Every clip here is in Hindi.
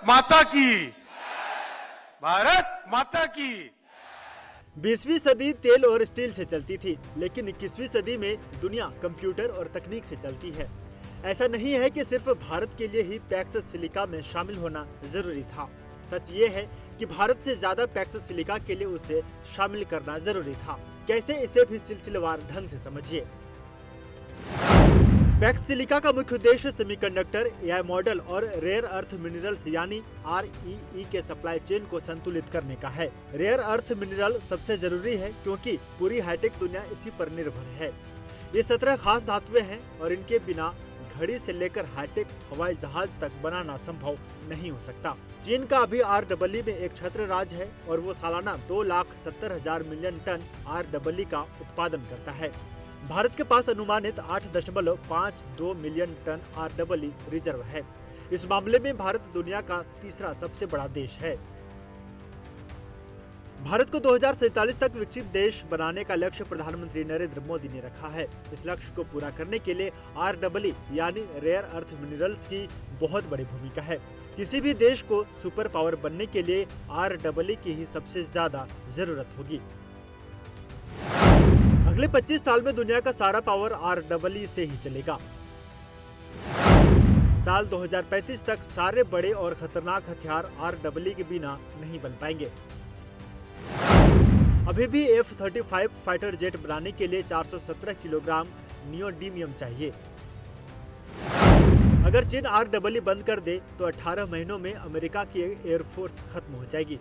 माता की, भारत माता की। 20वीं सदी तेल और स्टील से चलती थी, लेकिन 21वीं सदी में दुनिया कंप्यूटर और तकनीक से चलती है। ऐसा नहीं है कि सिर्फ भारत के लिए ही पैक्स सिलिका में शामिल होना जरूरी था। सच ये है कि भारत से ज्यादा पैक्स सिलिका के लिए उसे शामिल करना जरूरी था। कैसे, इसे भी सिलसिलेवार ढंग से समझिए। पैक्स सिलिका का मुख्य उद्देश्य सेमीकंडक्टर, एआई मॉडल और रेयर अर्थ मिनरल्स यानी REE के सप्लाई चेन को संतुलित करने का है। रेयर अर्थ मिनरल सबसे जरूरी है क्योंकि पूरी हाईटेक दुनिया इसी पर निर्भर है। ये 17 खास धातुएं हैं और इनके बिना घड़ी से लेकर हाईटेक हवाई जहाज तक बनाना संभव नहीं हो सकता। चीन का अभी REE में एक छत्र राज है और वो सालाना 2,70,000 मिलियन टन REE का उत्पादन करता है। भारत के पास अनुमानित 8.52 मिलियन टन REE रिजर्व है। इस मामले में भारत दुनिया का तीसरा सबसे बड़ा देश है। भारत को 2047 तक विकसित देश बनाने का लक्ष्य प्रधानमंत्री नरेंद्र मोदी ने रखा है। इस लक्ष्य को पूरा करने के लिए REE यानी रेयर अर्थ मिनरल्स की बहुत बड़ी भूमिका है। किसी भी देश को सुपर पावर बनने के लिए REE की ही सबसे ज्यादा जरूरत होगी। अगले 25 साल में दुनिया का सारा पावर REE से ही चलेगा। साल 2035 तक सारे बड़े और खतरनाक हथियार REE के बिना नहीं बन पाएंगे। अभी भी F-35 फाइटर जेट बनाने के लिए 417 किलोग्राम नियोडीमियम चाहिए। अगर चीन REE बंद कर दे तो 18 महीनों में अमेरिका की एयरफोर्स खत्म हो जाएगी।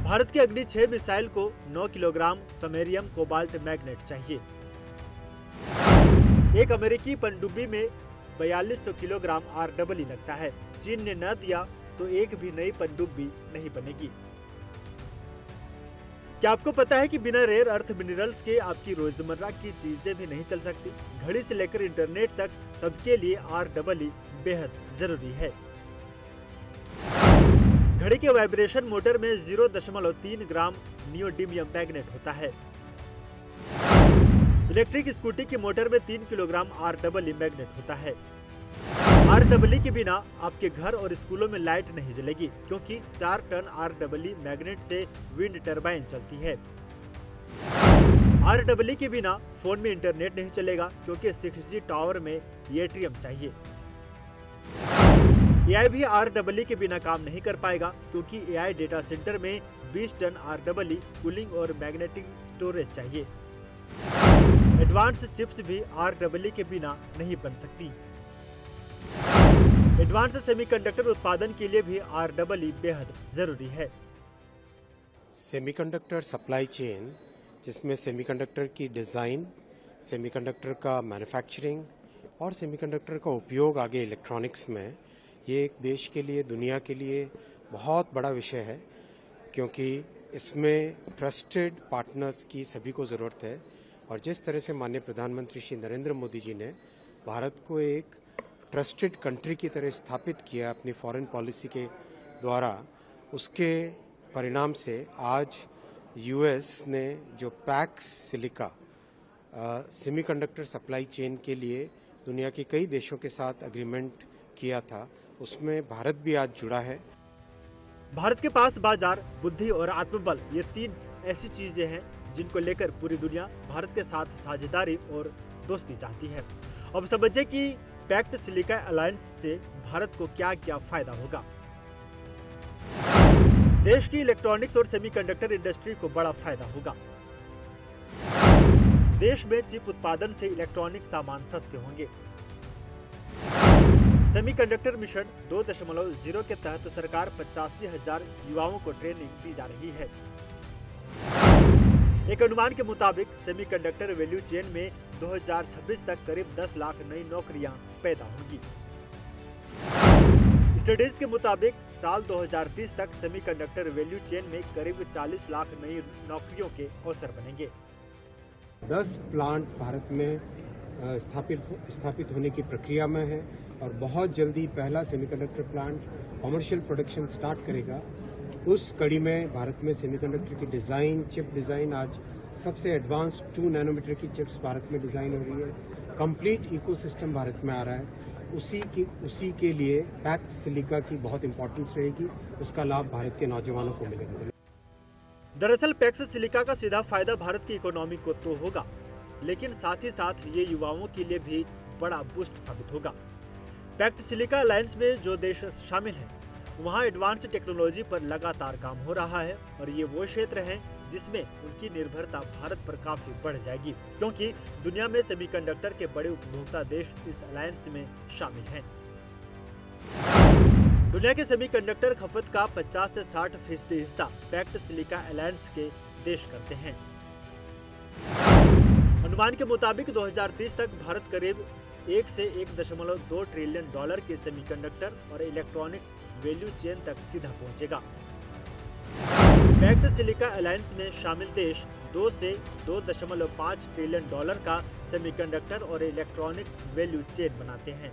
भारत की अग्नि 6 मिसाइल को 9 किलोग्राम समैरियम कोबाल्ट मैग्नेट चाहिए। एक अमेरिकी पनडुब्बी में 4200 किलोग्राम REE लगता है। चीन ने न दिया तो एक भी नई पनडुब्बी नहीं बनेगी। क्या आपको पता है कि बिना रेयर अर्थ मिनरल्स के आपकी रोजमर्रा की चीजें भी नहीं चल सकती? घड़ी से लेकर इंटरनेट तक सबके लिए REE बेहद जरूरी है। घड़ी के वाइब्रेशन मोटर में 0.3 ग्राम नियोडीमियम मैग्नेट होता है। इलेक्ट्रिक स्कूटी की मोटर में 3 किलोग्राम REE मैग्नेट होता है। REE के बिना आपके घर और स्कूलों में लाइट नहीं जलेगी क्योंकि 4 टन REE मैग्नेट से विंड टरबाइन चलती है। REE के बिना फोन में इंटरनेट नहीं चलेगा क्योंकि 6G टावर में एट्रियम चाहिए। AI भी REE के बिना काम नहीं कर पाएगा क्योंकि AI डेटा सेंटर में 20 टन REE कूलिंग और मैग्नेटिक स्टोरेज चाहिए। एडवांस चिप्स भी REE के बिना नहीं बन सकती। एडवांस सेमीकंडक्टर उत्पादन के लिए भी REE बेहद जरूरी है। सेमीकंडक्टर सप्लाई चेन, जिसमें सेमीकंडक्टर की डिज़ाइन, सेमीकंडक्टर का मैन्युफैक्चरिंग और सेमीकंडक्टर का उपयोग आगे इलेक्ट्रॉनिक्स में, ये एक देश के लिए, दुनिया के लिए बहुत बड़ा विषय है क्योंकि इसमें ट्रस्टेड पार्टनर्स की सभी को ज़रूरत है। और जिस तरह से माननीय प्रधानमंत्री श्री नरेंद्र मोदी जी ने भारत को एक ट्रस्टेड कंट्री की तरह स्थापित किया अपनी फॉरेन पॉलिसी के द्वारा, उसके परिणाम से आज US ने जो PACS silica semiconductor supply chain के लिए दुनिया के कई देशों के साथ एग्रीमेंट किया था, उसमें भारत भी आज जुड़ा है। भारत के पास बाजार, बुद्धि और आत्मबल, ये 3 ऐसी चीजें हैं जिनको लेकर पूरी दुनिया भारत के साथ साझेदारी और दोस्ती चाहती है। अब समझिए कि पैक्ट सिलिका अलायंस से भारत को क्या क्या फायदा होगा। देश की इलेक्ट्रॉनिक्स और सेमीकंडक्टर इंडस्ट्री को बड़ा फायदा होगा। देश में चिप उत्पादन से इलेक्ट्रॉनिक सामान सस्ते होंगे। सेमीकंडक्टर मिशन 2.0 के तहत सरकार 85,000 युवाओं को ट्रेनिंग दी जा रही है। एक अनुमान के मुताबिक सेमीकंडक्टर वैल्यू चेन में 2026 तक करीब 10 लाख नई नौकरियां पैदा होंगी। स्टडीज के मुताबिक साल 2030 तक सेमीकंडक्टर वैल्यू चेन में करीब 40 लाख नई नौकरियों के अवसर बनेंगे। 10 प्लांट भारत में स्थापित होने की प्रक्रिया में है और बहुत जल्दी पहला semiconductor plant commercial production start करेगा। उस कड़ी में भारत में सेमीकंडक्टर की डिज़ाइन, चिप डिज़ाइन, आज सबसे एडवांस 2 नैनोमीटर की चिप्स भारत में डिज़ाइन हो रही है। कंप्लीट इकोसिस्टम भारत में आ रहा है। उसी के लिए पैक्ट सिलिका की बहुत इंपॉर्टेंस रहेगी, उसका लाभ भारत के नौजवानों को मिलेगा। दरअसल पैक्स सिलिका का सीधा फायदा भारत की इकोनॉमी को तो होगा, लेकिन साथ ही साथ ये युवाओं के लिए भी बड़ा बूस्ट साबित होगा। पैक्ट सिलिका अलायंस में जो देश शामिल हैं, वहाँ एडवांस टेक्नोलॉजी पर लगातार काम हो रहा है और ये वो क्षेत्र हैं जिसमें उनकी निर्भरता भारत पर काफी बढ़ जाएगी, क्योंकि दुनिया में सेमीकंडक्टर के बड़े उपभोक्ता देश इस अलायंस में शामिल हैं। दुनिया के सेमीकंडक्टर खपत का 50 से 60% हिस्सा पैक्ट सिलिका अलायंस के देश करते हैं। अनुमान के मुताबिक 2030 तक भारत करीब 1 से 1.2 ट्रिलियन डॉलर के सेमीकंडक्टर और इलेक्ट्रॉनिक्स वैल्यू चेन तक सीधा पहुंचेगा। पैक्ट सिलिका अलायंस में शामिल देश 2 से 2.5 ट्रिलियन डॉलर का सेमीकंडक्टर और इलेक्ट्रॉनिक्स वैल्यू चेन बनाते हैं।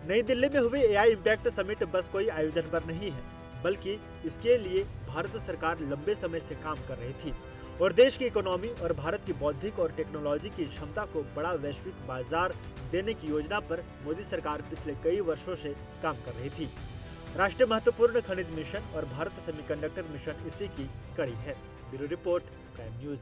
नई दिल्ली में हुए एआई इम्पैक्ट समिट बस कोई आयोजन पर नहीं है, बल्कि इसके लिए भारत सरकार लंबे समय से काम कर रही थी और देश की इकोनॉमी और भारत की बौद्धिक और टेक्नोलॉजी की क्षमता को बड़ा वैश्विक बाजार देने की योजना पर मोदी सरकार पिछले कई वर्षों से काम कर रही थी। राष्ट्रीय महत्वपूर्ण खनिज मिशन और भारत सेमीकंडक्टर मिशन इसी की कड़ी है। Bureau report, prime news.